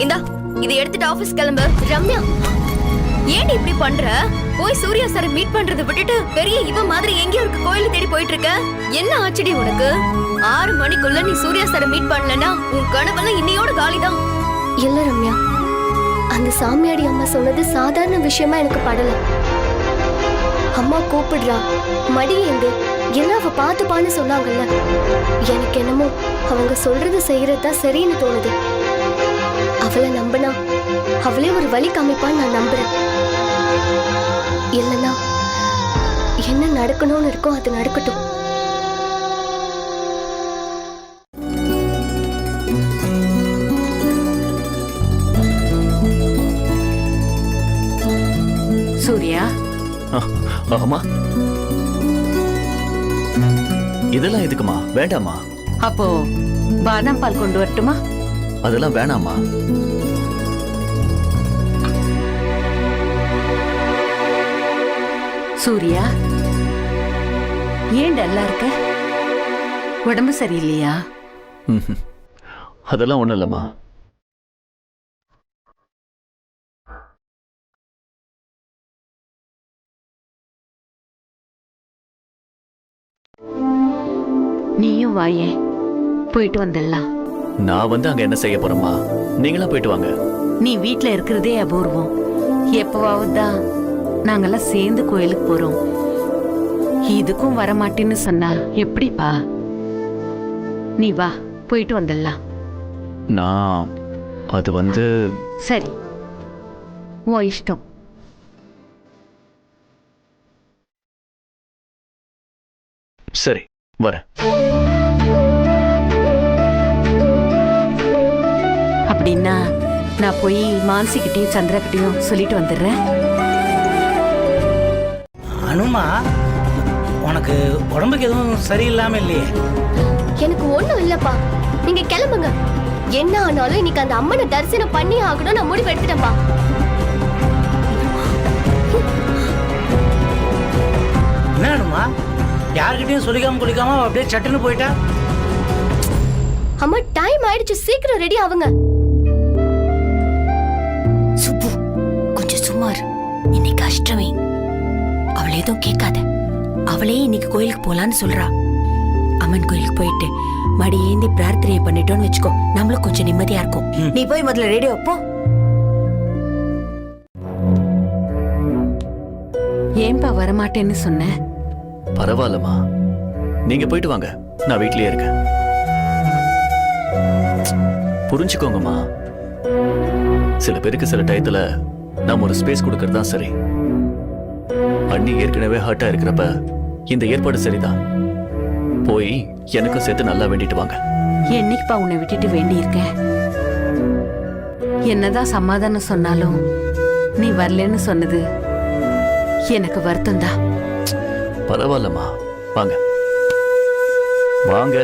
இந்தா இதை எடுத்துட்டு ஆபீஸ் கிளம்பு. ரம்யா, ஏன் இப்படி பண்ற? போய் சூர்யா சாரை மீட் பண்றதை விட்டுட்டு பெரிய இவ மாதிரி எங்கேயோ இருக்க கோயில தேடி போயிட்டு இருக்க. என்ன ஆச்சடி உனக்கு? 6 மணிக்குள்ள நீ சூர்யா சாரை மீட் பண்ணலன்னா உன் கனவெல்லாம் இன்னையோட காலிதான். இல்ல ரம்யா, அந்த சாமியாடி அம்மா சொன்னது சாதாரண விஷயமா எனக்கு படல. அம்மா கூப்பிடுறா, மடி எங்க எல்லாம் அவ பாத்துப்பான்னு சொன்னாங்கல்ல. எனக்கு என்னமோ அவங்க சொல்றது செய்யறதா சரின்னு தோணுது. அவளை நம்பினா அவளே ஒரு வழி காமிப்பான்னு நான் நம்புறேன். இல்லைன்னா என்ன நடக்கணும்னு இருக்கோ அது நடக்கட்டும். சூர்யா. அம்மா, இதெல்லாம் எதுக்குமா? வேண்டாமா? அப்போ பாதாம் பால் கொண்டு வரட்டுமா? அதெல்லாம் வேணாமா? சூர்யா, ஏன் டல்லா இருக்க? உடம்பு சரியில்லையா? அதெல்லாம் ஒண்ணும் இல்லம்மா. நீயும் வாயே, போயிட்டு வந்துடலாம். நான் வந்து அங்க என்ன செய்ய போறேம்மா? நீங்களா போயிட்டு வாங்க. நீ வீட்டுல இருக்கிறதே அபூர்வம். எப்பவாவது தான் நாங்கெல்லாம் சேர்ந்து கோயிலுக்கு போறோம். இதுக்கும் வரமாட்டேன்னு சொன்னா எப்படிப்பா? நீ வா, போயிட்டு வந்துடலாம். நான் அது வந்து சரி, உன் இஷ்டம். சரி, வரேன். அப்படின்னா நான் போய் மான்சிக்கிட்டையும் சந்திரகிட்டையும் சொல்லிட்டு வந்துடுறேன். அனுமா, உனக்கு உடம்புக்கு எதுவும் சரியில்லாம இல்லையே? எனக்கு ஒண்ணும் இல்லப்பா, நீங்க கிளம்புங்க. என்ன ஆனாலும் இன்னைக்கு அந்த அம்மனை தரிசனம் பண்ணி ஆகணும் நான் முடிவு எடுத்துட்டேன்ப்பா. என்ன அனுமா, யார்கிட்டயும் சொல்லிக்காம குளிக்காம அப்படியே சட்டுன்னு போயிட்டா? அம்மா, டைம் ஆயிடுச்சு, சீக்கிரம் ரெடி ஆவுங்க. சுப்பு, கொஞ்சம் சுமார். இன்னைக்கு அஷ்டமி. அவளை எதுவும் கேட்காத. அவளே இன்னைக்கு கோயிலுக்கு போலான்னு சொல்றா. அம்மன் கோயிலுக்கு போயிட்டு மடி ஏந்தி பிரார்த்தனை பண்ணிட்டோன்னு வச்சுக்கோ, நம்மளும் கொஞ்சம் நிம்மதியா இருக்கும். நீ போய் முதல்ல ரெடி வைப்போ. ஏன்பா வரமாட்டேன்னு சொன்ன? பரவாயில்லம்மா, நீங்க போயிட்டு வாங்க, நான் வீட்லயே இருக்கேன். புரிஞ்சுக்கோங்கம்மா, சில பேருக்கு சில டயத்துல நாம ஒரு ஸ்பேஸ் கொடுக்கறது தான் சரி. அண்ணி ஏற்கனவே ஹர்ட்டா இருக்கிறப்ப இந்த ஏற்பாடு சரிதான். போய் எனக்கும் சேர்த்து நல்லா வேண்டிட்டு வாங்க. என்னைக்குப்பா உன்னை விட்டுட்டு வேண்டி இருக்க? என்னதான் சமாதானம் சொன்னாலும் நீ வரலன்னு சொன்னது எனக்கு வருத்தம் தான். பரவாயில்லம்மா, வாங்க வாங்க.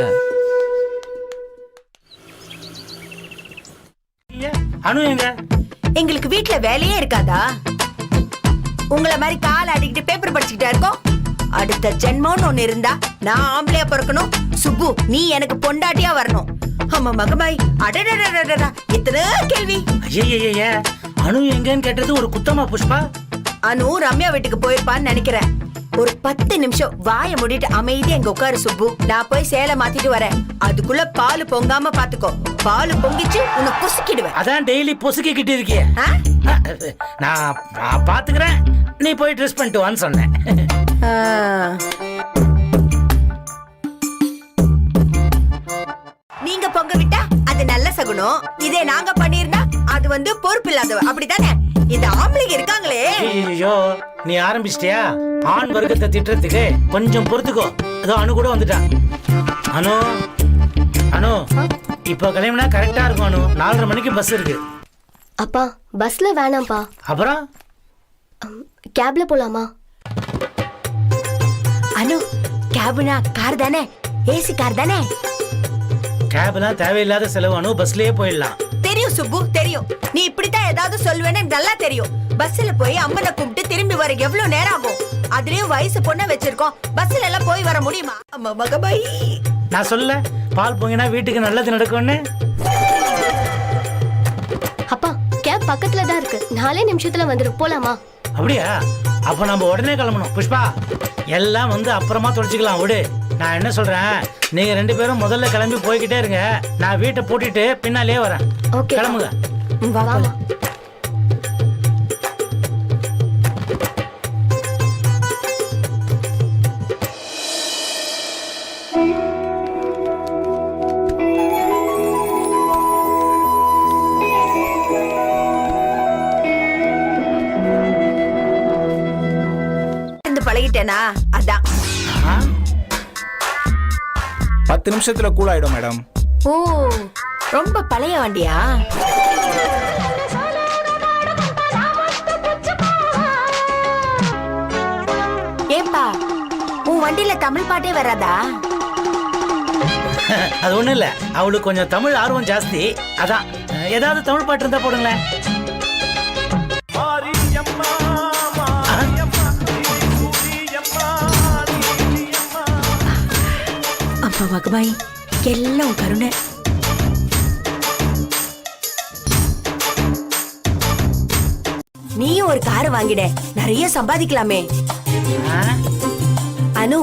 அனு எங்க? எங்களுக்கு வீட்டுல வேலையே இருக்காதா? உங்களை மாதிரி கால் ஆடிக்கிட்டு பேப்பர் படிச்சுக்கிட்டா இருக்கோம். அடுத்த ஜென்மம்னு ஒண்ணு இருந்தா நான் ஆம்பளையா பிறக்கணும். சுப்பு, நீ எனக்கு பொண்டாட்டியா வரணும். ஆமா மகமாய். அடடடடடடா, எத்தனை கேள்வி. ஐயே, அனு எங்கன்னு கேட்டது ஒரு குத்தமா புஷ்பா? அனு ரம்யா வீட்டுக்கு போயிருப்பான்னு நினைக்கிறேன். ஒரு 10 நிமிஷம் வாயை மூடிட்டு அமைதியா எங்க உட்காரு சுப்பு. நான் போய் சேலை மாத்திட்டு வரேன். அதுக்குள்ள பால் பொங்காம பாத்துக்கோ. பால் பொங்கிச்சு உன்னை பொசுக்கிடுவேன். அதான் டெய்லி பொசுக்கிட்டு இருக்கியே. நான் பாத்துக்கிறேன், நீ போய் ட்ரெஸ் பண்ணிட்டு வான்னு சொன்னேன். நீங்க பொங்க விட்டா அது நல்ல சகுனம். இதே நாங்க பண்ணிருந்தா அது வந்து பொறுப்பு இல்லாதவ. அப்படித்தானே? இந்த ஆம்பளைங்க இருக்காங்களே. ஐயோ, நீ ஆரம்பிச்சிட்டியா? ஆண் வர்க்கத்தை திட்டுறதுக்கு கொஞ்சம் பொறுத்துக்கோ. ஏதோ அனு கூட வந்துட்டா. அனு அனு, இப்போ கிளம்பினா கரெக்டா இருக்கும் அனு. 4:30 மணிக்கு பஸ் இருக்கு. அப்பா, பஸ்ல வேணாம்ப்பா. அப்புறம் கேப்ல போலாமா? அனு, கேப்னா கார் தானே? ஏசி கார் தானே? கேப்லாம் தேவையில்லாத செலவு அனு, பஸ்லயே போயிடலாம். தெரியும் சுப்பு, தெரியும். நீ இப்படித்தான் ஏதாவது சொல்லுவேன்னு நல்லா தெரியும். பஸ்ல போய் அம்மனை கும்பிட்டு திரும்பி வர எவ்வளவு நேரம் ஆகும்? அதுலயும் வயசு பொண்ண வச்சிருக்கோம். பஸ்ல எல்லாம் போய் வர முடியுமா? அம்மா மகபாய், நான் சொல்ல பால் பொங்கினா வீட்டுக்கு நல்லது நடக்கும்னு. ஏன் பக்கத்துல தான் இருக்கு, 4 நிமிஷத்துல வந்துடும். போலாமா? அப்படியா? அப்ப நம்ம உடனே கிளம்பணும். புஷ்பா, எல்லாம் வந்து அப்புறமா தொடச்சிக்கலாம் விடு. நான் என்ன சொல்றேன், நீங்க 2 பேரும் முதல்ல கிளம்பி போய்கிட்டே இருங்க. நான் வீட்டை பூட்டிட்டு பின்னாலே வரேன். ஓகே. கிளம்புங்க. வா போலாம். பழகிட்டேனா அதான். 10 நிமிஷத்துல கூல் ஆயிடும் மேடம். ஓ, ரொம்ப பழைய வண்டியா? ஏப்பா, உன் வண்டியில தமிழ் பாட்டே வராதா? அது ஒண்ணும் இல்ல, அவளுக்கு கொஞ்சம் தமிழ் ஆர்வம் ஜாஸ்தி, அதான். ஏதாவது தமிழ் பாட்டு இருந்தா போடுங்களேன். அப்பா மகமாய், எல்லாம் கருணை. நீயும் ஒரு கார் வாங்கிட, நிறைய சம்பாதிக்கலாமே. அனு,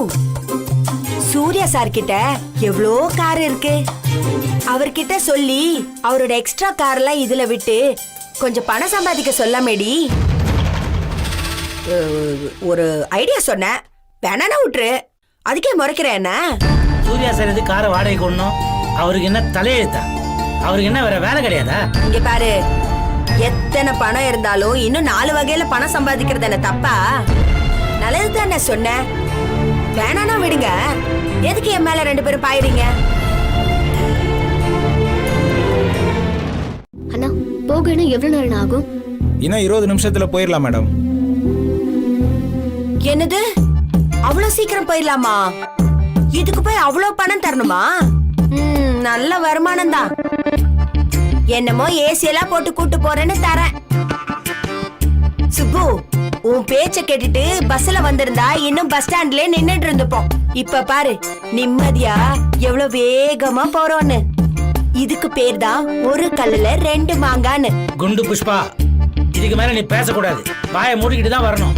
சூர்யா சார் கிட்ட எவ்வளோ கார் இருக்கு. அவர்கிட்ட சொல்லி அவரோட எக்ஸ்ட்ரா கார்லாம் இதுல விட்டு கொஞ்சம் பணம் சம்பாதிக்க சொல்லாமேடி. ஒரு ஐடியா சொன்ன, வேணானா விட்டுரு. அதுக்கே முறைக்கிற என்ன? சூர்யா சார் எது காரை வாடகை கொள்ளணும்? அவருக்கு என்ன தலையெழுத்தா? அவருக்கு என்ன வேற வேலை கிடையாதா? இங்க பாரு, எத்தனை பணம் இருந்தாலும் இன்னும் 4 வகையில பணம் சம்பாதிக்கிறது என்ன தப்பா? நல்லது தானே சொன்ன. வேணானா விடுங்க. எதுக்கு என் மேல 2 பேரும் பாயிறீங்க? அண்ணா, போகணும் எவ்வளவு நேரம் ஆகும்? இன்னும் 20 நிமிஷத்துல போயிடலாம் மேடம். என்னது, அவ்வளவு சீக்கிரம் போயிடலாமா? இதுக்கு போய் அவ்வளவு பணம் தரணுமா? நல்ல வருமானம் தான். என்னமோ ஏசி எல்லாம் போட்டு கூட்டு போறேன்னு தரேன். சுப்பு, உன் பேச்ச கேட்டுட்டு பஸ்ல வந்திருந்தா இன்னும் பஸ் ஸ்டாண்ட்ல நின்னுட்டு இருந்துப்போம். இப்ப பாரு, நிம்மதியா எவ்வளவு வேகமா போறோன்னு. இதுக்கு பேர் தான் ஒரு கல்லுல 2 மாங்கான்னு. குண்டு புஷ்பா, இதுக்கு மேல நீ பேசக்கூடாது. வாயை மூடிக்கிட்டு தான் வரணும்.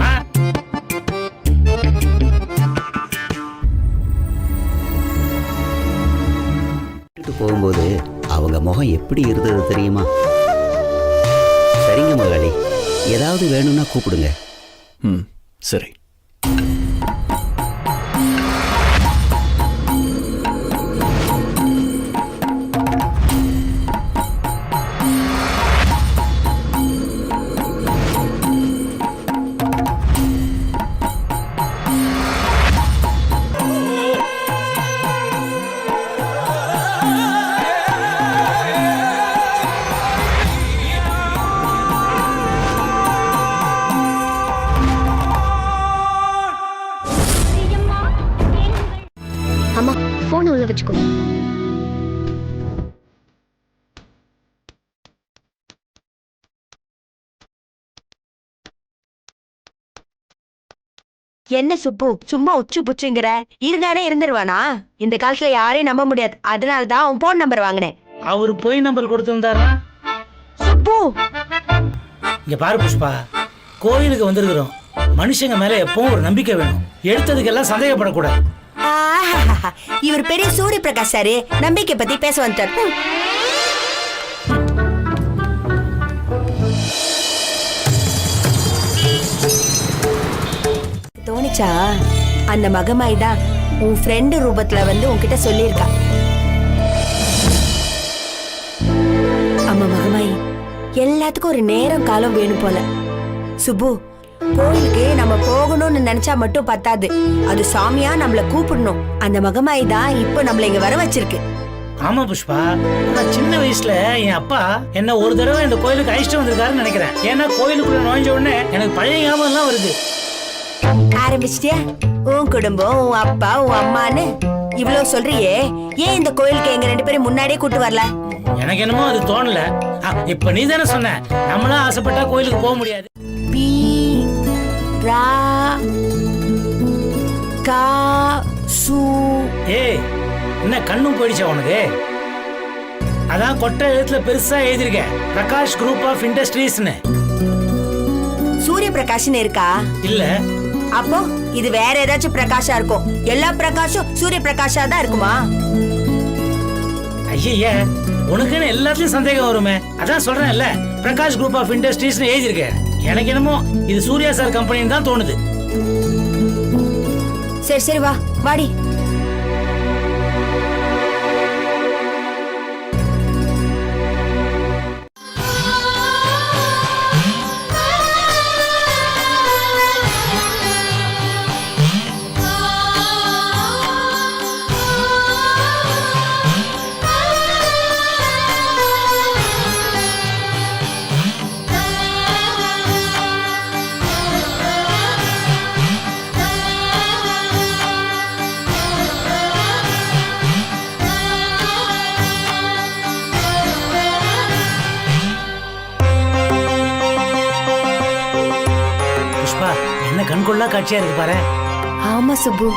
போகும்போது அவங்க முகம் எப்படி இருந்தது தெரியுமா? சரிங்க முதலாளி, ஏதாவது வேணும்னா கூப்பிடுங்க. சரி. அம்மா, போன் உள்ள வச்சுக்கோ. என்ன சுப்பு, சும்மா உச்சு புச்சுங்கிற? இருந்தானே இருந்துருவானா? இந்த காலத்துல யாரையும் நம்ப முடியாது. அதனாலதான் உன் போன் நம்பர் வாங்கினேன். அவரு போய் நம்பர் கொடுத்திருந்தாரா? சுப்பு, இங்க பாரு புஷ்பா, கோயிலுக்கு வந்திருக்கிறோம். மனுஷங்க மேல எப்பவும் ஒரு நம்பிக்கை வேணும். எடுத்ததுக்கெல்லாம் சந்தேகப்படக்கூடாது. இவர் பெரிய சூரிய பிரகாஷ் சாரு நம்பிக்கை பத்தி பேச வந்துட்டார். தோணிச்சா, அந்த மகமாய் தான் உன் ஃப்ரெண்டு ரூபத்துல வந்து உன்கிட்ட சொல்லியிருக்கா. அம்மா மகமாய், எல்லாத்துக்கும் ஒரு நேரம் காலம் வேணும் போல. சுப்பு, கோயிலுக்கு நம்ம போகணும்னு நினைச்சா மட்டும் பத்தாது. அது சாமியா நம்மள கூப்பிடணும். அந்த மகமாய் தான் இப்ப நம்மள இங்க வர வச்சிருக்கு. ஆமா புஷ்பா, நான் சின்ன வயசுல என் அப்பா என்ன ஒரு தடவை இந்த கோயிலுக்கு அழைச்சிட்டு வந்திருக்காருன்னு நினைக்கிறேன். ஏன்னா கோயிலுக்குள்ள நுழைஞ்ச உடனே எனக்கு பழைய ஞாபகம் எல்லாம் வருது. ஆரம்பிச்சிட்டியா? உன் குடும்பம், உன் அப்பா, உன் அம்மான்னு இவ்வளவு சொல்றியே, ஏன் இந்த கோயிலுக்கு எங்க 2 பேரும் முன்னாடியே கூட்டு வரல? எனக்கு என்னமோ அது தோணல. இப்ப நீ தானே சொன்ன, நம்மளா ஆசைப்பட்டா கோயிலுக்கு போக முடியாது. பி ரா கா சு. ஏய், என்ன கண்ணும் போயிடுச்சா உனக்கு? அதான் கொட்டை எழுத்துல பெருசா எழுதிருக்கேன், பிரகாஷ் குரூப் ஆஃப் இண்டஸ்ட்ரீஸ்னு. சூரிய பிரகாஷ்னு இருக்கா? இல்ல. அப்போ இது வேற ஏதாச்சும் பிரகாஷா இருக்கும். எல்லா பிரகாஷும் சூரிய பிரகாஷா தான் இருக்குமா? ஐய, உனக்குன்னு எல்லாத்துலயும் சந்தேகம் வருமே. அதான் சொல்றேன்ல, பிரகாஷ் குரூப் ஆஃப் இண்டஸ்ட்ரீஸ்னு எழுதிருக்கேன். எனக்கு என்னமோ இது சூர்யா சார் கம்பெனின்னு தான் தோணுது. சரி சரி, வா வாடி. புஷ்பா, என்ன கண்கொள்ளா காட்சியா இருக்கு பாரு. ஆமா சுப்பு.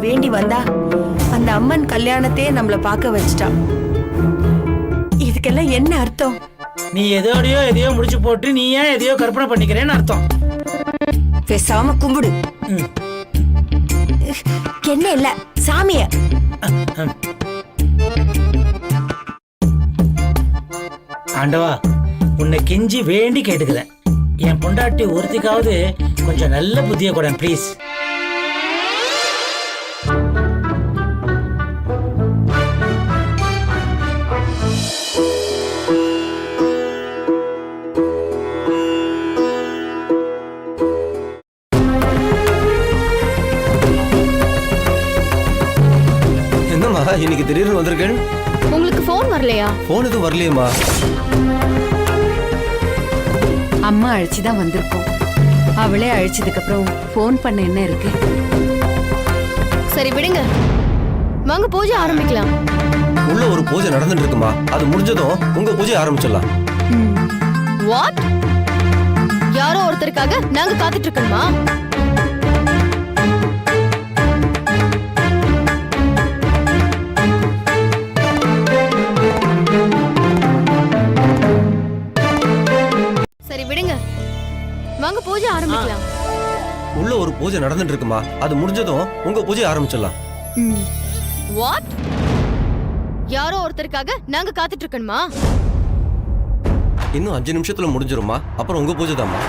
வேண்டி வந்தா அந்த அம்மன் கல்யாணத்தையே நம்மள பார்க்க வச்சுட்டா. இதுக்கெல்லாம் என்ன அர்த்தம்? நீ எதையோ முடிச்சு போட்டு நீ ஏன் எதையோ கற்பனை பண்ணிக்கிறேன்னு அர்த்தம். பேசாம கும்பிடு. என்ன இல்ல சாமிய. ஆண்டவா, உன்னை கெஞ்சி வேண்டி கேட்டுக்கிறேன். என் பொண்டாட்டி ஒருத்திக்காவது கொஞ்சம் நல்ல புத்திய கூட ப்ளீஸ். என்னம்மா இன்னைக்கு திடீர்னு வந்திருக்கேன்? உங்களுக்கு ஃபோன் வரலையா? போன் எதுவும் வரலையேம்மா. அம்மா அழைச்சுதான் வந்திருக்கோம். அவளே அழைச்சதுக்கு அப்புறம் ஃபோன் பண்ண என்ன இருக்கு? சரி விடுங்க, வாங்க பூஜை ஆரம்பிக்கலாம். உள்ள ஒரு பூஜை நடந்துட்டு இருக்குமா, அது முடிஞ்சதும் உங்க பூஜை ஆரம்பிச்சிடலாம். வாட்? யாரோ ஒருத்தருக்காக நாங்க காத்துட்டு இருக்கோமா? சரி விடுங்க, வாங்க பூஜை ஆரம்பிக்கலாம். உள்ள ஒரு பூஜை நடந்துட்டு இருக்குமா, அது முடிஞ்சதும் உங்க பூஜை ஆரம்பிச்சிடலாம். வாட்? யாரோ ஒருத்தருக்காக நாங்க காத்துட்டு இருக்கோமா? இன்னும் 5 நிமிஷத்துல முடிஞ்சிருமா, அப்புறம் உங்க பூஜை தான்மா.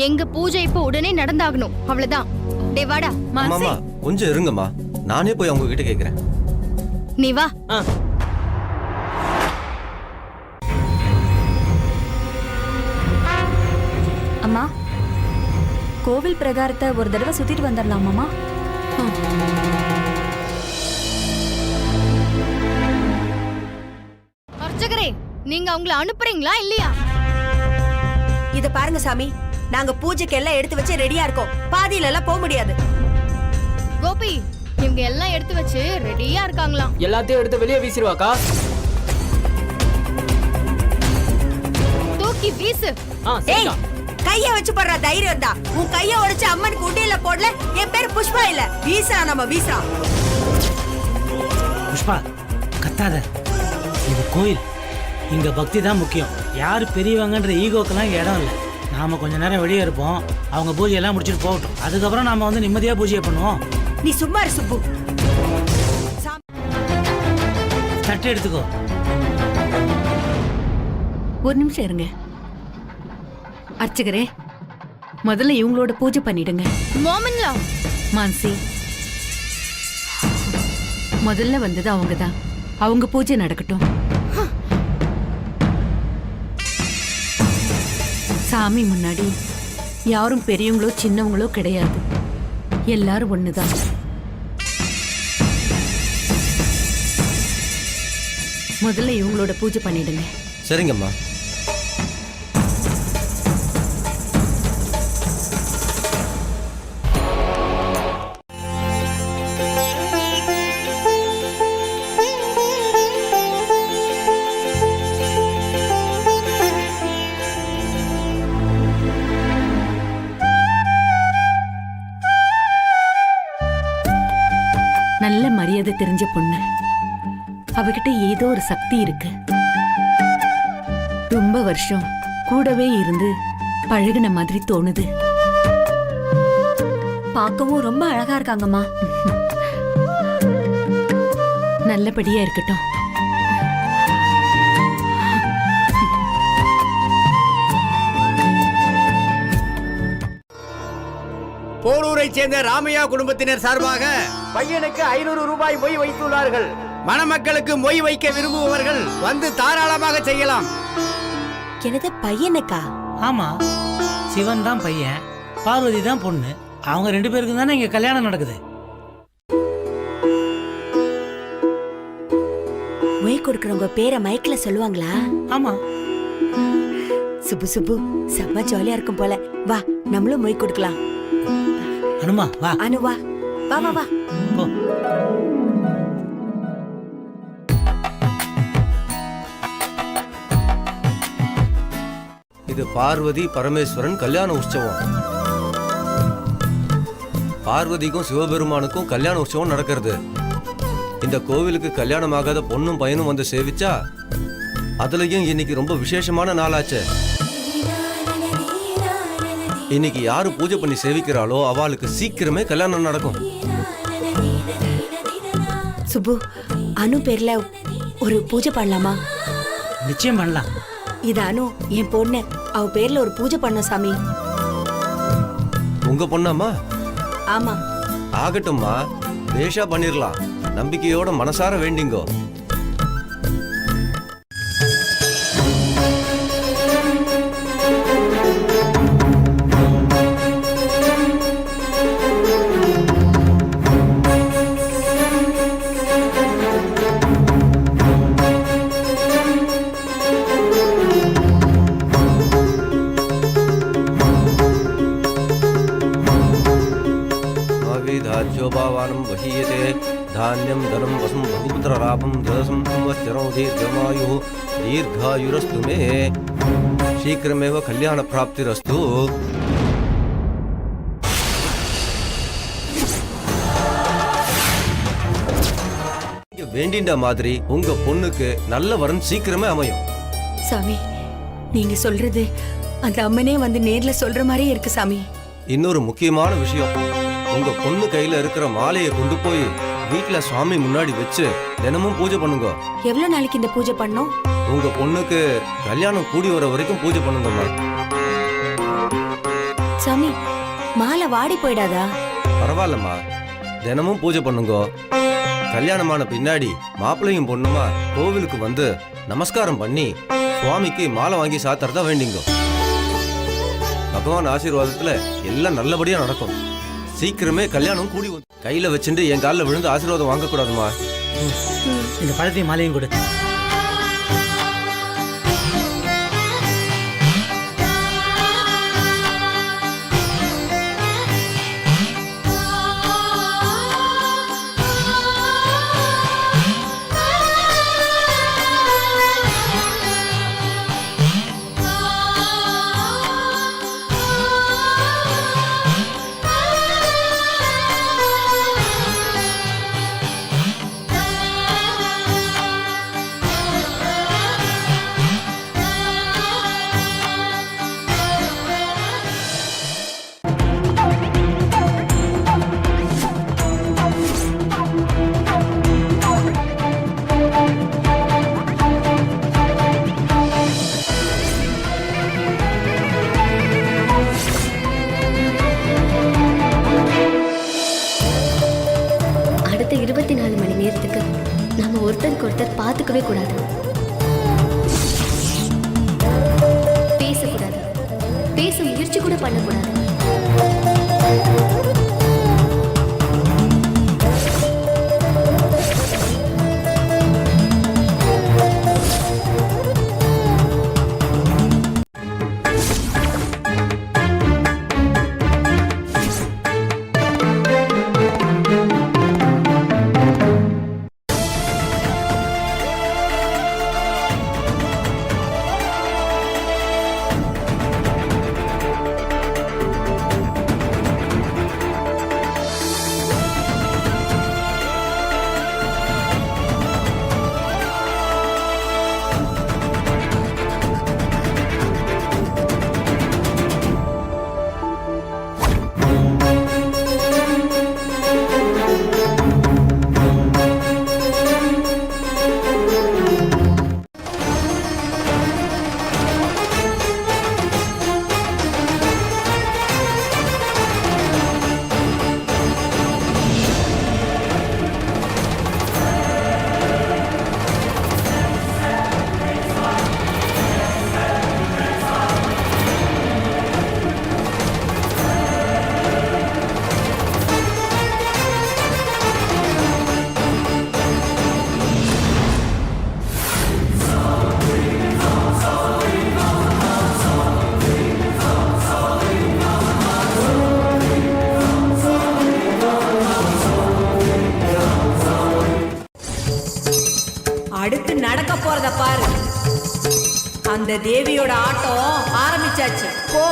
எங்க பூஜை இப்ப உடனே நடந்தாகணும், அவ்வளவுதான். டே வாடா. மாமா கொஞ்சம் இருங்கம்மா, நானே போய் அவங்க கிட்ட கேக்குறேன். நீ வா. அம்மா, கோவில் பிரகாரத்தை ஒரு தடவை சுத்திட்டு வந்துடலாமாமா? அர்ச்சகரே, நீங்க அவங்கள அனுப்புறீங்களா இல்லையா? இத பாருங்க சாமி, நாங்க பூஜைக்கு எல்லாம் எடுத்து வச்சு ரெடியா இருக்கோம். பாதியில எல்லாம் போக முடியாது. கோபி, இவங்க எல்லாம் எடுத்து வச்சு ரெடியா இருக்காங்களாம். எல்லாத்தையும் எடுத்து வெளியே வீசிடுவாக்கா. தூக்கி வீசு. ஏய், கைய வச்சு போடுற தைரியம் தான். உன் கைய உடைச்சு அம்மனுக்கு உண்டியல போடல. என் பேர் புஷ்பா இல்ல. வீசா, நம்ம வீசா. புஷ்பா, கத்தாத. இது கோயில், இங்க பக்தி தான் முக்கியம். யாரு பெரியவங்கன்ற ஈகோக்கெல்லாம் இங்க இடம் இல்லை. நாம கொஞ்ச நேரம் வெளியே இருப்போம், அவங்க பூஜையெல்லாம் முடிச்சுட்டு போகட்டும். அதுக்கப்புறம் நாம வந்து நிம்மதியா பூஜையை பண்ணுவோம். நீ சும்மா இரு சுப்பு. தட்டு எடுத்துக்கோ. ஒரு நிமிஷம் இருங்க அர்ச்சகரே, முதல்ல இவங்களோட பூஜை பண்ணிடுங்க. மோமன்லா, மான்சி, முதல்ல வந்தது அவங்கதான். அவங்க பூஜை நடக்கட்டும். சாமி முன்னாடி யாரும் பெரியவங்களோ சின்னவங்களோ கிடையாது, எல்லாரும் ஒண்ணுதான். முதல்ல இவங்களோட பூஜை பண்ணிடுங்க. சரிங்கம்மா. நல்ல மரியாதை தெரிஞ்ச பொண்ணு, அவகிட்ட ஏதோ ஒரு சக்தி இருக்கு. ரொம்ப வருஷம் கூடவே இருந்து பழகுன மாதிரி தோணுது. பார்க்கவும் ரொம்ப அழகா இருக்காங்கம்மா. நல்லபடியா இருக்கட்டும். போரூரை சேர்ந்த ராமையா குடும்பத்தினர் சார்பாக பையனுக்கு 500 ரூபாய் மொய் வைத்துள்ளார்கள். மணமக்களுக்கு மொய் வைக்க விரும்புபவர்கள் வந்து தாராளமாக செய்யலாம். எனது பையனுக்கா? ஆமா, சிவன் தான் பையன், பார்வதி தான் பொண்ணு. அவங்க 2 பேருக்கு தானே இங்க கல்யாணம் நடக்குது. மொய் கொடுக்கறவங்க பேரை மைக்ல சொல்லுவாங்களா? ஆமா. சுப்பு சுப்பு செம்ம ஜாலியா இருக்கும் போல. வா நம்மளும் மொய் கொடுக்கலாம். அனுமா வா. அனு வா வா வா வா. போ. இது பார்வதி பரமேஸ்வரன் கல்யாண உற்சவம். பார்வதிக்கும் சிவபெருமானுக்கும் கல்யாண உற்சவம் நடக்கிறது. இந்த கோவிலுக்கு கல்யாணமாகாத பொண்ணும் பையனும் வந்து சேவிச்சா அதுலயும் இன்னைக்கு ரொம்ப விசேஷமான நாளாச்சு. இன்னைக்கு யாரு பூஜை பண்ணி சேவிக்கிறாளோ அவளுக்கு சீக்கிரமே கல்யாணம் நடக்கும். சுப்பு, அனு பேர்ல ஒரு பூஜை பண்ணலாமா? நிச்சயம் பண்ணலாம். இது அனு என் பொண்ணு, அவ பேர்ல ஒரு பூஜை பண்ண சாமி. உங்க பொண்ணாமா? ஆமா. ஆகட்டும்மா, பேஷா பண்ணிரலாம். நம்பிக்கையோட மனசார வேண்டிங்கோ. धाज्योपावानं वहीयते धान्यं धनं वसं बहुपुत्ररापं दशं संवत्सरं दीर्घमायुः दीर्घायुरस्तु मे शीघ्रमेव कल्याणप्राप्तिरस्तु. வேண்டின்ற மாதிரி உங்க பொண்ணுக்கு நல்ல வரன் சீக்கிரமே அமையும். சாமி, நீங்க சொல்றது அந்த அம்மனே வந்து நேர்ல சொல்ற மாதிரியே இருக்கு சாமி. இன்னொரு முக்கியமான விஷயம், உங்க பொண்ணு கையில இருக்கிற மாலையை கொண்டு போய் வீட்டுல சுவாமி முன்னாடி வச்சு தினமும் பூஜை பண்ணுங்க. எவ்வளவு நாளைக்கு இந்த பூஜை பண்ணோம்? உங்க பொண்ணுக்கு கல்யாணம் கூடி வர வரைக்கும் பூஜை பண்ணுங்கம்மா. சாமி, மாலை வாடி போயிடாதா? பரவாயில்லம்மா, தினமும் பூஜை பண்ணுங்க. கல்யாணமான பின்னாடி மாப்பிள்ளையும் பொண்ணுமா கோவிலுக்கு வந்து நமஸ்காரம் பண்ணி சுவாமிக்கு மாலை வாங்கி சாத்துறதா வேண்டிங்க. பகவான் ஆசீர்வாதத்துல எல்லாம் நல்லபடியா நடக்கும். சீக்கிரமே கல்யாணம் கூடி கையில வச்சுட்டு என் காலில் விழுந்து ஆசீர்வாதம் வாங்க கூடாதுமா. இந்த பழத்தையும் மாலையும் கொடு. அடுத்த 24 மணி நேரத்துக்கு நம்ம ஒருத்தருக்கு ஒருத்தர் பார்த்துக்கவே கூடாது, பேசக்கூடாது, பேச முயற்சி கூட பண்ணக்கூடாது. அடுத்து நடக்க போறத பாரு. அந்த தேவியோட ஆட்டம் ஆரம்பிச்சாச்சு. போ.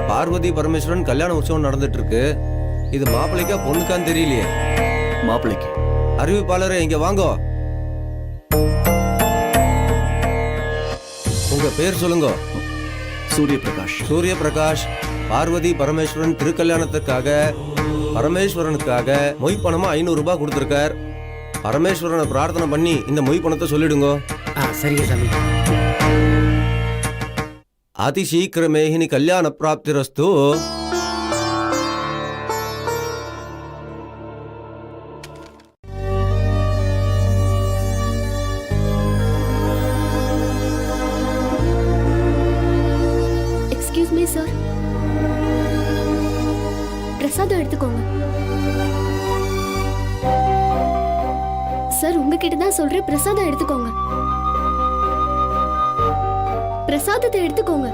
பார்வதி பரமேஸ்வரன் கல்யாண உற்சவம் நடந்துட்டு இருக்கு. இது மாப்பிள்ளைக்கா பொண்ணுக்கான்னு தெரியலையே. மாப்பிள்ளைக்கு. அறிவிப்பாளரே இங்க வாங்கோ. உங்க பேர் சொல்லுங்க. சூரிய பிரகாஷ். சூரிய பிரகாஷ். பார்வதி பரமேஸ்வரன் திருக்கல்யாணத்துக்காக பரமேஸ்வரனுக்காக மொய் பணமா 500 ரூபாய் கொடுத்திருக்கார். பரமேஸ்வரனை பிரார்த்தனை பண்ணி இந்த மொய் பணத்தை சொல்லிடுங்க. சரிங்க சாமி. அதி சீக்கிரமேஹினி கல்யாண பிராப்திரஸ்து. எக்ஸ்கியூஸ் மீ சார், பிரசாதம் எடுத்துக்கோங்க. சார் உங்ககிட்ட தான் சொல்றேன், பிரசாதம் எடுத்துக்கோங்க. பிரசாதத்தை எடுத்துக்கோங்க.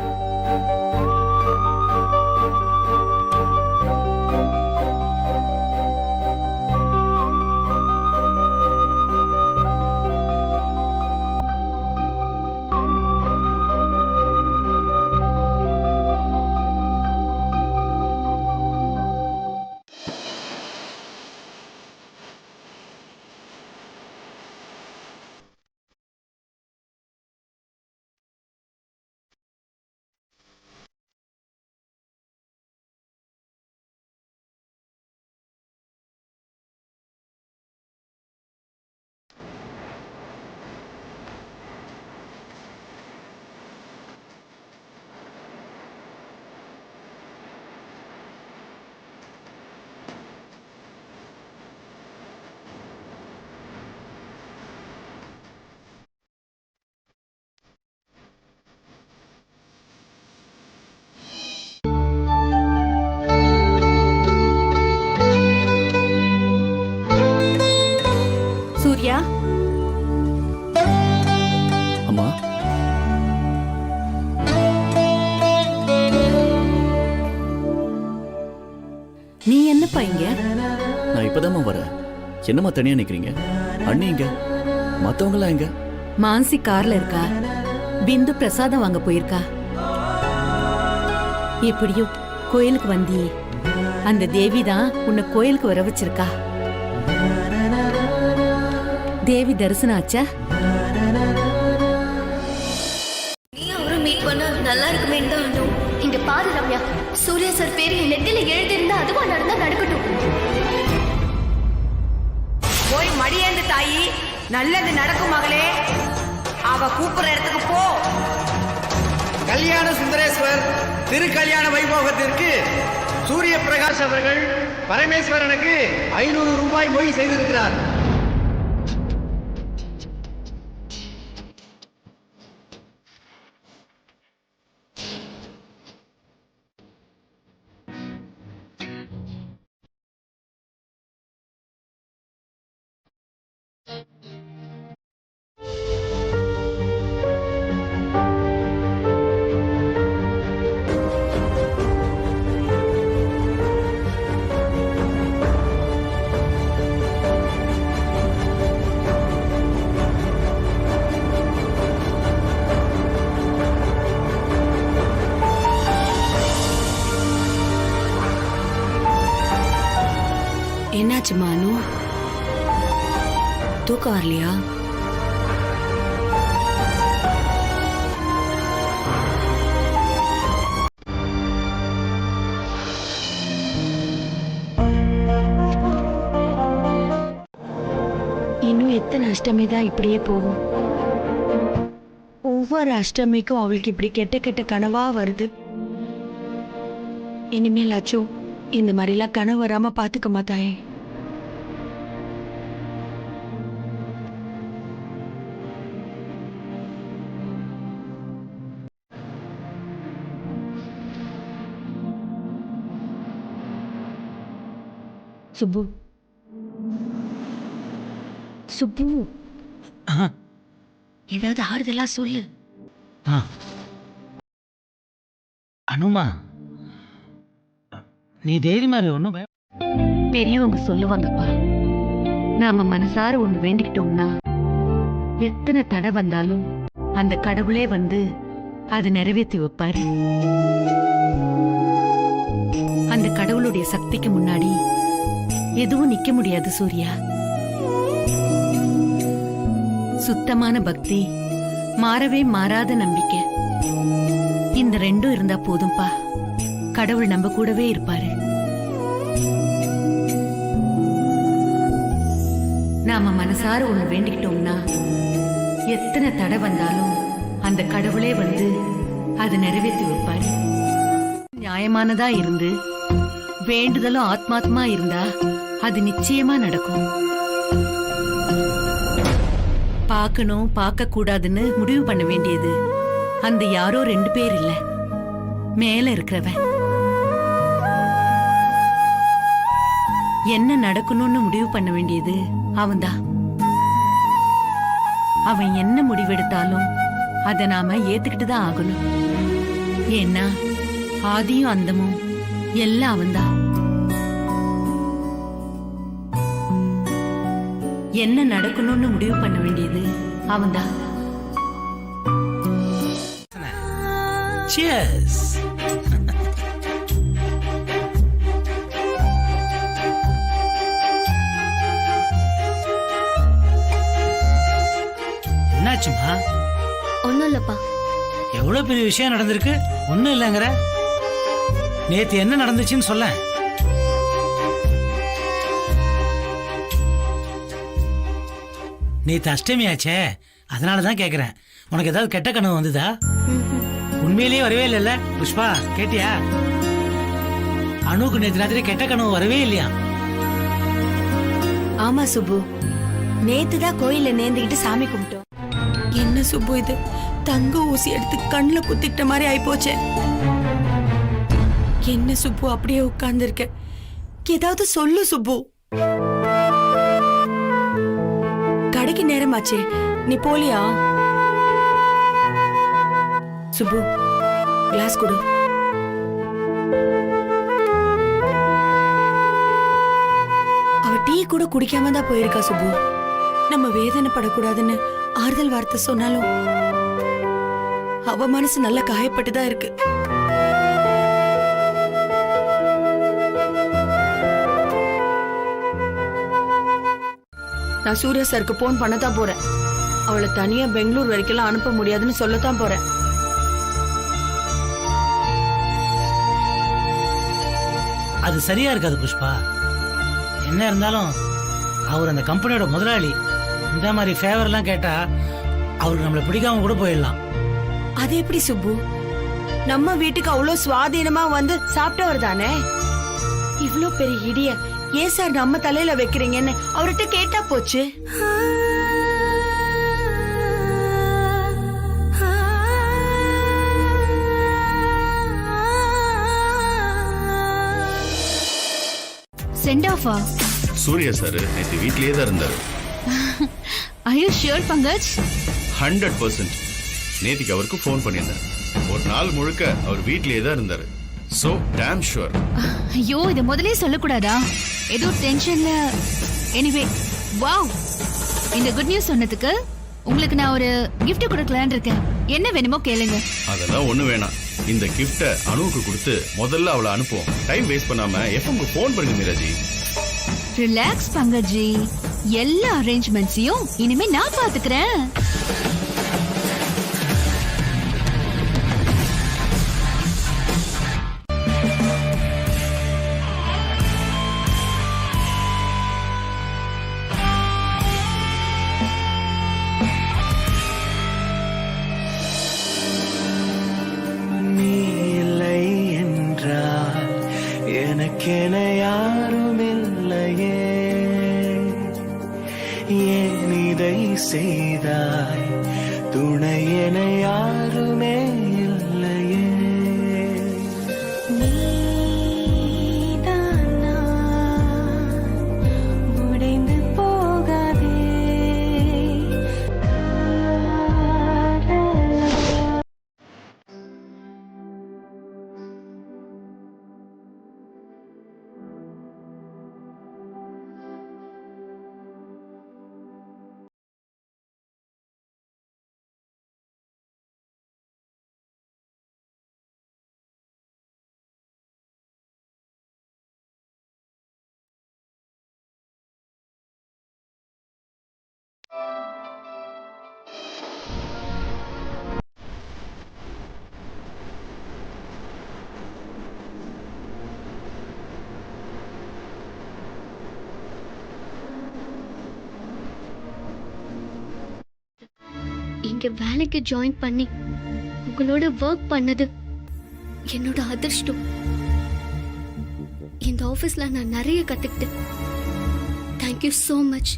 என்னப்பா இங்க? நான் இப்பதாம்மா வரேன். என்னம்மா தனியா நிக்கிறீங்க? அண்ணி எங்க? மத்தவங்கலாம் எங்க? மான்சி கார்ல இருக்கா, பிந்து பிரசாதம் வாங்க போயிருக்கா. எப்படியோ கோயிலுக்கு வந்தியே, அந்த தேவி தான் உன்னை கோயிலுக்கு வர வச்சிருக்கா. தேவி தரிசனம் ஆச்சா? நீ அவரை மீட் பண்ண நல்லா இருக்குமே தான் அனு. இங்க பாரு ரம்யா, சூர்யா சார் பேரு என் நெத்தில எழுதிருந்தா அதுவா நடந்தா நடக்கட்டும். போய் மடியேந்து தாயி, நல்லது நடக்கும் மகளே. அவ கூப்பிடுற இடத்துக்கு போ. கல்யாண சுந்தரேஸ்வர் திருக்கல்யாண வைபோகத்திற்கு சூரிய பிரகாஷ் அவர்கள் பரமேஸ்வரனுக்கு 500 ரூபாய் மொய் செய்திருக்கிறார். என்னாச்சு மானு? தூக்கம் வரலையா? இன்னும் எத்தனை அஷ்டமி தான் இப்படியே போகும்? ஒவ்வொரு அஷ்டமிக்கும் அவளுக்கு இப்படி கெட்ட கெட்ட கனவா வருது. இனிமேல் அச்சோ இந்த மாதிரிலாம் கனவு வராம பாத்துக்க மாட்டாயே. சுப்பு, சுப்பு, ஏதாவது ஆறுதலா சொல்லு. அனுமா, நீ தைரியமா ஒன்றும் பெரியவங்க சொல்லுவாங்கப்பா, நாம மனசார ஒண்ணு வேண்டிக்கிட்டோம்னா எத்தனை தடை வந்தாலும் அந்த கடவுளே வந்து அதை நிறைவேற்றி வைப்பாரு. அந்த கடவுளுடைய சக்திக்கு முன்னாடி எதுவும் நிக்க முடியாது சூர்யா. சுத்தமான பக்தி, மாறவே மாறாத நம்பிக்கை, இந்த ரெண்டும் இருந்தா போதும்பா. கடவுள் நம்ம கூடவே இருப்பாரு. நாம மனசார ஒண்ணு வேண்டிக்கிட்டோம்னா எத்தனை தடை வந்தாலும் அந்த கடவுளே வந்து அதை நிறைவேற்றி வைப்பாரு. நியாயமானதா இருந்து வேண்டுதலும் ஆத்மாத்மா இருந்தா அது நிச்சயமா நடக்கும். பார்க்கணும் பார்க்க கூடாதுன்னு முடிவு பண்ண வேண்டியது அந்த யாரோ 2 பேர் இல்ல, மேல இருக்கிறவன். என்ன நடக்கணும்னு முடிவு பண்ண வேண்டியது அவன்தான். அவன் என்ன முடிவெடுத்தாலும் அதை நாம ஏத்துக்கிட்டு தான் ஆகணும். ஏன்னா ஆதியும் அந்தமும் எல்லாம் அவன்தான். என்ன நடக்கணும்னு முடிவு பண்ண வேண்டியது அவன்தான். Cheers. என்னாச்சுமா? ஒன்னும் இல்லப்பா. எவ்வளவு பெரிய விஷயம் நடந்திருக்கு, ஒண்ணும் இல்லைங்கிற. நேத்து என்ன நடந்துச்சுன்னு சொல்ல. நேத்து அஷ்டமி ஆச்சே, அதனாலதான் கேக்குறேன். உனக்கு ஏதாவது கெட்ட கனவு வந்ததா? உண்மையிலேயே வரவே இல்லைல்ல புஷ்பா, கேட்டியா? அணுக்கு நேத்து ராத்திரி கெட்ட கனவு வரவே இல்லையா? ஆமா சுப்பு, நேத்துதான் கோயில்ல நேர்ந்துகிட்டு சாமி கும்பிட்டோம். என்ன சுப்பு இது, தங்க ஊசி எடுத்து கண்ணுல குத்திக்கிட்ட மாதிரி ஆயிப்போச்சே. என்ன சுப்பு அப்படியே உட்கார்ந்து இருக்க, ஏதாவது சொல்லு சுப்பு. கடைக்கு நேரமாச்சே, நீ போலியா? சுப்பு, கிளாஸ் கொடு. கூட குடிக்காம தான் போயிருக்கா சுப்பு. நம்ம வேதனைப்படக்கூடாதுன்னு ஆறுதல் வார்த்தை சொன்னாலும் அவ மனசு நல்லா காயப்பட்டு தான் இருக்கு. நான் சூர்யா சாருக்கு போன் பண்ணத்தான் போறேன். அவளை தனியா பெங்களூர் வரைக்கும் அனுப்ப முடியாதுன்னு சொல்லத்தான் போறேன். அது சரியா இருக்காது புஷ்பா. என்ன இருந்தாலும் அவர் அந்த கம்பெனியோட முதலாளி. இந்த மாதிரி ஃபேவர்லாம் கேட்டா அவருக்கு நம்மளை பிடிக்காம கூட போயிடலாம். அது எப்படி சுப்பு? நம்ம வீட்டுக்கு அவ்வளவு சுவாதீனமா வந்து சாப்பிட்டவர் தானே. இவ்ளோ பெரிய இடிய ஏன் சார் நம்ம தலையில வைக்கிறீங்கன்னு அவர்கிட்ட கேட்டா போச்சு. சென்ட் ஆஃபா? சூர்யா சார் நேற்று வீட்லயே தான் இருந்தாரு. Are you sure Pankaj? 100%. நேத்திக்கு அவருக்கு ஃபோன் பண்ணியிருந்தேன். ஒரு நாள் முழுக்க அவர் வீட்லயே தான் இருந்தாரு. So damn sure. ஐயோ, இத முதல்லயே சொல்லக்கூடாதா? ஏதோ டென்ஷன்ல. எனிவே, வாவ், இந்த குட் நியூஸ் சொன்னதுக்கு உங்களுக்கு நான் ஒரு gift கொடுக்கலாம்னு இருக்கேன். என்ன வேணுமோ கேளுங்க. அதெல்லாம் ஒண்ணு வேணாம். இந்த கிஃப்ட அனுவுக்கு கொடுத்து முதல்ல அவளை அனுப்புவோம். டைம் வேஸ்ட் பண்ணாம எஃப்எம்க்கு ஃபோன் பண்ணுங்க மீராஜி. ரிலாக்ஸ் பங்கஜி, எல்லா அரேஞ்ச்மெண்ட்ஸையும் இனிமே நான் பாத்துக்கிறேன். எனக்கென யாரும் இல்லையே, ஏன் இதை செய்தாய், துணை என யாருமே இல்லையே. உடைந்து போகாதே. இங்க வேலைக்கு ஜாயின் பண்ணி உங்களோட ஒர்க் பண்ணது என்னோட அதிர்ஷ்டம். இந்த ஆபீஸ்ல நான் நிறைய கத்துக்கிட்டேன். Thank you so much.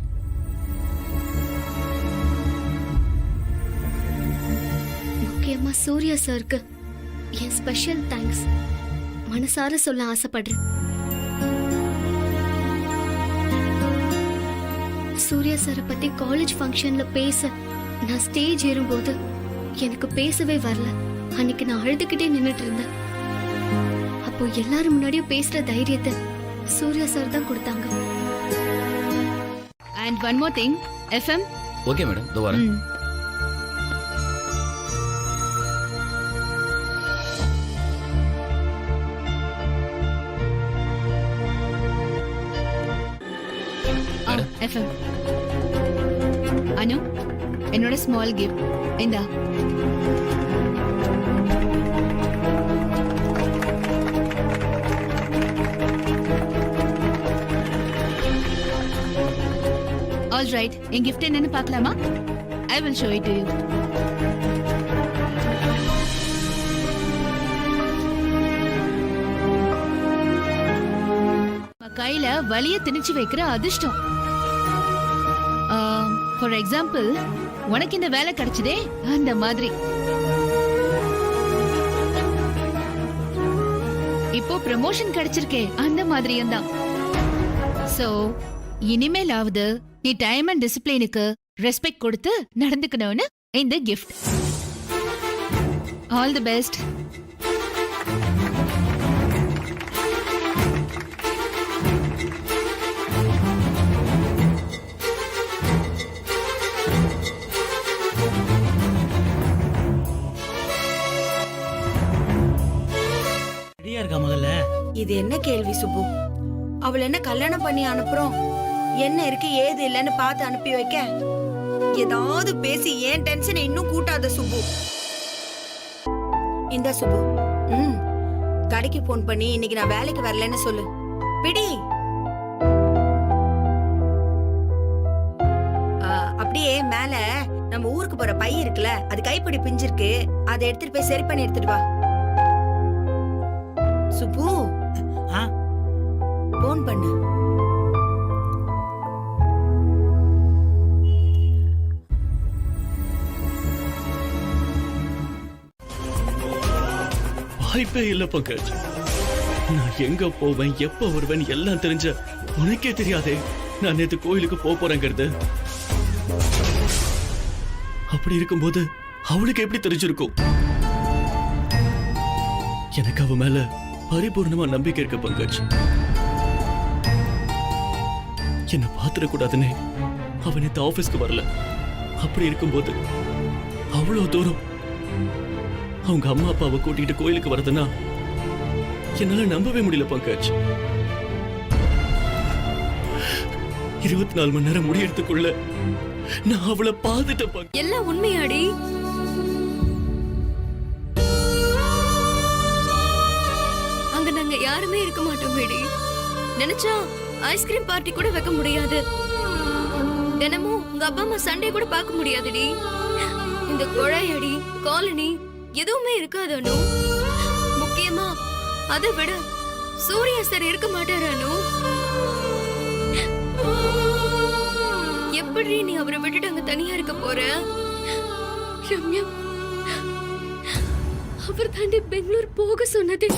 முக்கியமா சூர்யா சாருக்கு என் ஸ்பெஷல் தேங்க்ஸ் மனசார சொல்ல ஆசைப்படுறேன். சூர்யா சாரை பத்தி காலேஜ் ஃபங்க்ஷன்ல பேச நான் ஸ்டேஜ் ஏறும்போது எனக்கு பேசவே வரல. அன்னைக்கு நான் அழுதுகிட்டே நின்னுட்டு இருந்தேன். அப்போ எல்லாரும் முன்னாடியும் பேசுற தைரியத்தை சூர்யா சார் தான் கொடுத்தாங்க. And one more thing, FM. Okay madam, இதோ வரேன். எஃப்எம். அனு, என்னோட ஸ்மால் கிஃப்ட் இந்தா. ஆல் ரைட், என் கிஃப்ட் என்னன்னு பார்க்கலாமா? I will show it to you. கையில வலிய திணிச்சு வைக்கிற அதிர்ஷ்டம். ஃபார் எக்ஸாம்பிள், உனக்கு இந்த வேலை கிடைச்சதே அந்த மாதிரி. இப்போ ப்ரமோஷன் கிடைச்சிருக்கே அந்த மாதிரியும் தான். சோ இனிமேலாவது நீ டைம் அண்ட் டிசிப்ளினுக்கு ரெஸ்பெக்ட் கொடுத்து நடந்துக்கணும்னு இந்த கிஃப்ட். All the best. தனியா இருக்கா முதல்ல? இது என்ன கேள்வி சுப்பு? அவள் என்ன கல்யாணம் பண்ணி அனுப்புறோம், என்ன இருக்கு ஏது இல்லைன்னு பார்த்து அனுப்பி வைக்க? ஏதாவது பேசி ஏன் டென்ஷனை இன்னும் கூட்டாத சுப்பு. இந்த சுப்பு, கடைக்கு போன் பண்ணி இன்னைக்கு நான் வேலைக்கு வரலன்னு சொல்லு. பிடி. அப்படியே மேல நம்ம ஊருக்கு போற பை இருக்குல்ல, அது கைப்பிடி பிஞ்சிருக்கு, அதை எடுத்துட்டு போய் சரி பண்ணி எடுத்துட்டு வா. சுப்பு, போன் பண்ணு. வாய்ப்பே இல்ல பங்கஜ். நான் எங்க போவேன், எப்ப வருவேன் எல்லாம் தெரிஞ்ச உனக்கே தெரியாதே நான் நேத்து கோயிலுக்கு போறேங்கிறது. அப்படி இருக்கும்போது அவளுக்கு எப்படி தெரிஞ்சிருக்கும்? எனக்கு அவ மேல பரிபூர்ணமா நம்பிக்கை இருக்கு பங்கஜ். என்ன பாத்திரக்கூடாதுன்னு அவன் நேத்து ஆபீஸ்க்கு வரல. அப்படி இருக்கும்போது அவ்வளவு தூரம் அவங்க அம்மா அப்பாவை கூட்டிட்டு கோயிலுக்கு வரதுன்னா என்னால நம்பவே முடியல பங்கஜ். 24 மணி நேரம் முடியறதுக்குள்ள நான் அவளை பார்த்துட்டேன். எல்லாம் உண்மையாடி? அங்க நாங்க யாருமே இருக்க மாட்டோம் மேடி. நினைச்சா ஐஸ்கிரீம் பார்ட்டி கூட வைக்க முடியாது. தினமும் உங்க அப்பா அம்மா சண்டே கூட பார்க்க முடியாதுடி. இந்த கொழையடி காலனி எதுவுமே இருக்காது அனு. முக்கியமா அதை விட சூர்யா சார் இருக்க மாட்டாரு அனு. எப்படி நீ அவரை விட்டுட்டு அங்க தனியா இருக்க போற? ரம்யா, அவர் தாண்டி பெங்களூர் போக சொன்னது.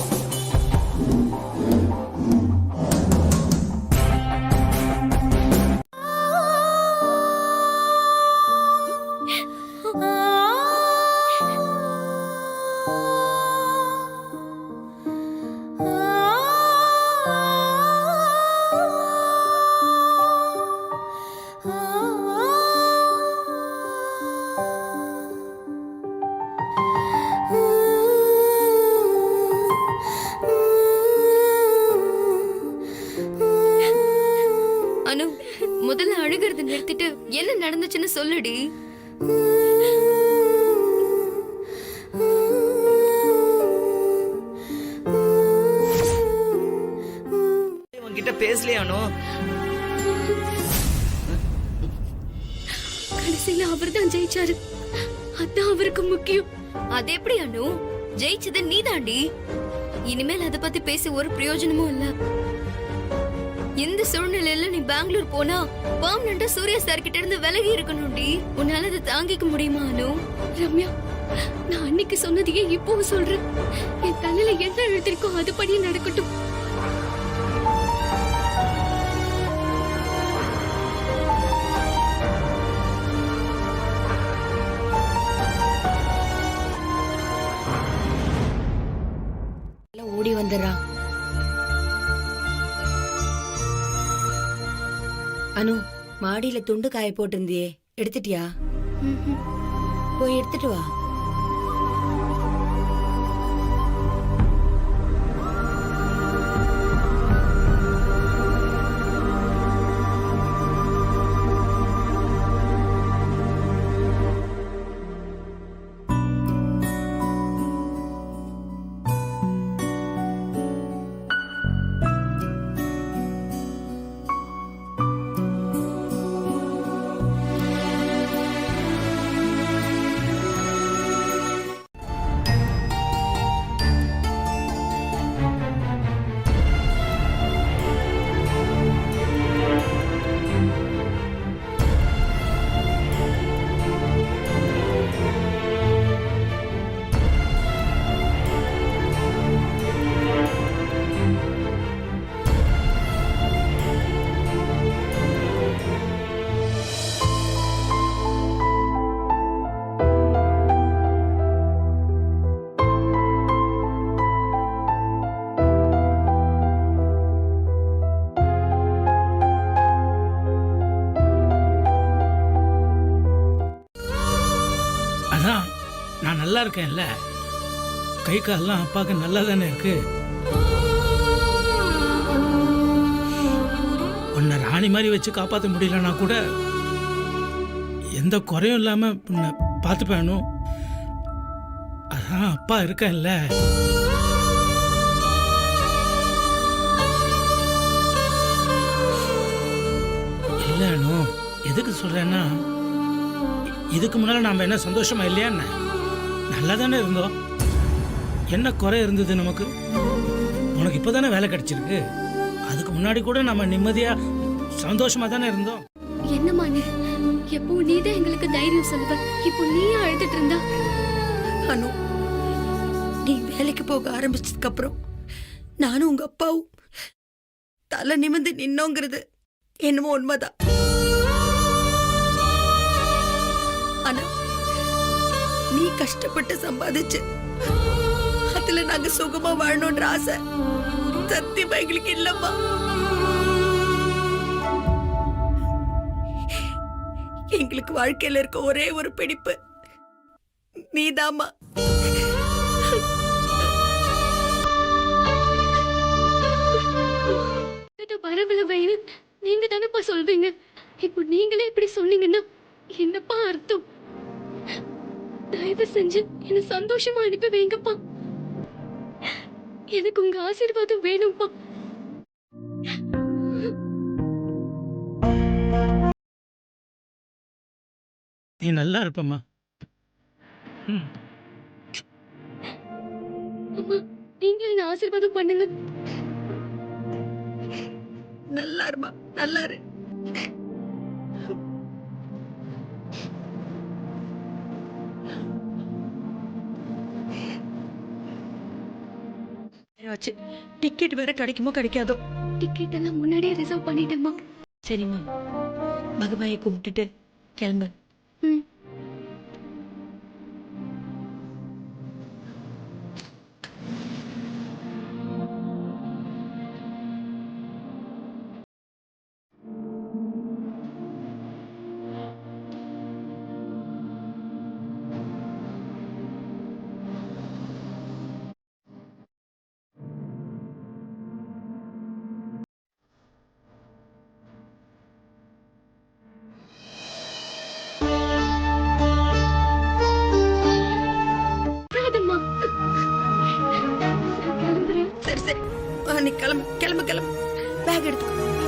அனு, முதல்ல அழுகிறது நிறுத்திட்டு என்ன நடந்துச்சுன்னு சொல்லுடி. உன்கிட்ட பேசலையா அனு? கடைசியில அவர்தான் ஜெயிச்சாரு. அதான் அவருக்கு முக்கியம். அது எப்படி அனு? ஜெயிச்சது நீதாண்டி. இனிமேல் அதை பத்தி பேசி ஒரு பிரயோஜனமும் இல்ல. இந்த சூழ்நிலையில நீ பெங்களூர் போனா பெர்மனண்டா சூர்யா சார் கிட்ட இருந்து விலகி இருக்கணும்டி. உன்னால அதை தாங்கிக்க முடியுமா அனு? ரம்யா, நான் அன்னைக்கு சொன்னதையே இப்பவும் சொல்றேன். என் தலையில என்ன எழுதிருக்கோ அதுபடியே நடக்கட்டும். ஓடி வந்துடுறா. அனு, மாடியில துண்டு காய போட்டிருந்தியே, எடுத்துட்டியா? போய் எடுத்துட்டு வா. நான் நல்லா இருக்கேன்ல. கை கால்லாம் அப்பாவுக்கு நல்லா தானே இருக்கு. ராணி மாதிரி வச்சு காப்பாற்ற முடியலன்னா கூட எந்த குறையும் இல்லாம உன்னை பார்த்துப்பேனு. அதான் அப்பா இருக்கேன்ல. இல்லைன்னு எதுக்கு சொல்றேன்னா, இதுக்கு முன்னால நாம என்ன சந்தோஷமா இல்லையா? என்ன நல்லா தானே இருந்தோம். என்ன குறை இருந்தது நமக்கு? உனக்கு இப்பதானே வேலை கிடைச்சிருக்கு. அதுக்கு முன்னாடி கூட நம்ம நிம்மதியா சந்தோஷமா தானே இருந்தோம். என்னம்மா நீ எப்போ நீதான் எங்களுக்கு தைரியம் சொல்லுவ, இப்போ நீ அழுதுட்டு இருந்தா? அனு, நீ வேலைக்கு போக ஆரம்பிச்சதுக்கு அப்புறம் நானும் உங்க அப்பாவும் தலை நிமிர்ந்து நின்னோங்கிறது என்னமோ உண்மைதான். ஆனா நீ கஷ்டப்பட்டு சம்பாதிச்சு அதுல நாங்க சுகமா வாழணும்ன்ற ஆசை சத்தியமா எங்களுக்கு இல்லம்மா. எங்களுக்கு வாழ்க்கையில இருக்க ஒரே ஒரு பிடிப்பு நீதாம்மா. பரவல நீங்க தானப்பா சொல்வீங்க. இப்போ நீங்களே இப்படி சொன்னீங்கன்னா என்னப்பா அர்த்தம்? தயவு செஞ்சு என்ன சந்தோஷமா அனுப்பி வைங்கப்பா. எனக்கு உங்க ஆசீர்வாதம் வேணும்ப்பா. நீ நல்லா இருப்பம்மா. அம்மா, நீங்க என்ன ஆசீர்வாதம் பண்ணுங்க. நல்லா இருமா, நல்லா இரு. டிக்கெட் வேற கிடைக்குமோ கிடைக்காதோ? டிக்கெட் எல்லாம் முன்னாடியே ரிசர்வ் பண்ணிட்டேம்மா. சரிம்மா, மகமாயை கூப்பிட்டுட்டு கிளம்பு. ம். போதும்மா. நான் கிளம்புறேன். சரி சரி, நீ கிளம்பு கிளம்பு கிளம்பு. பேக் எடுத்துக்கோ.